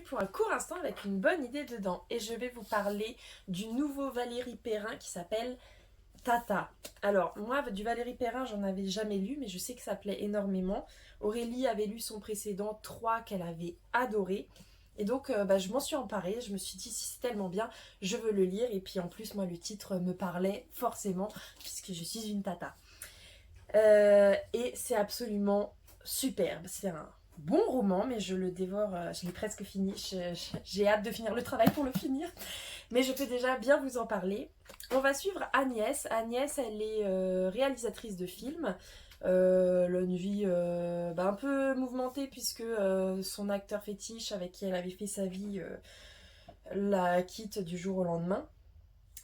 pour un court instant avec une bonne idée dedans. Et je vais vous parler du nouveau Valérie Perrin qui s'appelle Tata. Alors, moi, du Valérie Perrin, j'en avais jamais lu, mais je sais que ça plaît énormément. Aurélie avait lu son précédent 3 qu'elle avait adoré. Et donc, je m'en suis emparée. Je me suis dit, si c'est tellement bien, je veux le lire. Et puis, en plus, moi, le titre me parlait forcément, puisque je suis une tata. Et c'est absolument superbe. C'est un bon roman, mais je le dévore. Je l'ai presque fini. J'ai hâte de finir le travail pour le finir. Mais je peux déjà bien vous en parler. On va suivre Agnès. Agnès, elle est réalisatrice de films. Elle a une vie un peu mouvementée puisque son acteur fétiche avec qui elle avait fait sa vie la quitte du jour au lendemain.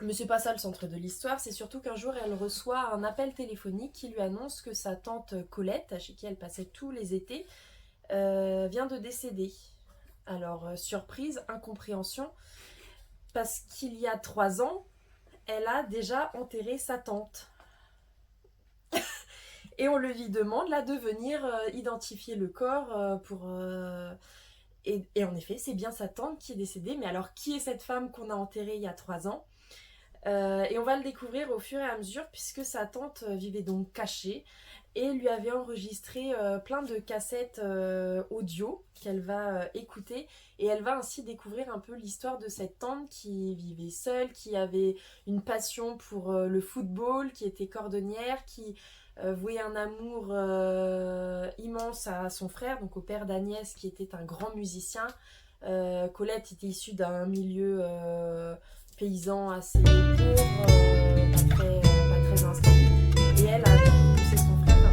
Mais c'est pas ça le centre de l'histoire, c'est surtout qu'un jour elle reçoit un appel téléphonique qui lui annonce que sa tante Colette, chez qui elle passait tous les étés, vient de décéder. Alors, surprise, incompréhension, parce qu'il y a 3 ans, elle a déjà enterré sa tante. Et on lui demande là de venir identifier le corps et en effet, c'est bien sa tante qui est décédée. Mais alors, qui est cette femme qu'on a enterrée il y a 3 ans? Et on va le découvrir au fur et à mesure puisque sa tante vivait donc cachée et lui avait enregistré plein de cassettes audio qu'elle va écouter, et elle va ainsi découvrir un peu l'histoire de cette tante qui vivait seule, qui avait une passion pour le football, qui était cordonnière, qui vouait un amour immense à son frère, donc au père d'Agnès qui était un grand musicien. Colette était issue d'un milieu paysan assez pauvre, pas très instruit, et elle a poussé son frère. Enfin,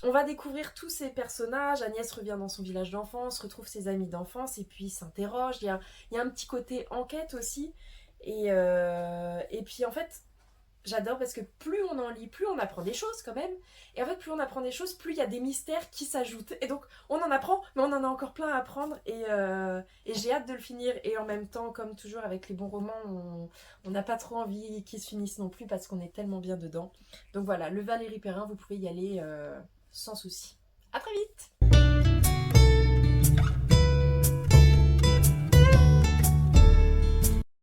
on va découvrir tous ces personnages. Agnès revient dans son village d'enfance, retrouve ses amis d'enfance, et puis s'interroge. Il y a un petit côté enquête aussi. Et puis en fait, j'adore parce que plus on en lit, plus on apprend des choses quand même. Et en fait, plus on apprend des choses, plus il y a des mystères qui s'ajoutent. Et donc, on en apprend, mais on en a encore plein à apprendre. Et j'ai hâte de le finir. Et en même temps, comme toujours avec les bons romans, on n'a pas trop envie qu'ils se finissent non plus parce qu'on est tellement bien dedans. Donc voilà, le Valérie Perrin, vous pouvez y aller sans souci. À très vite!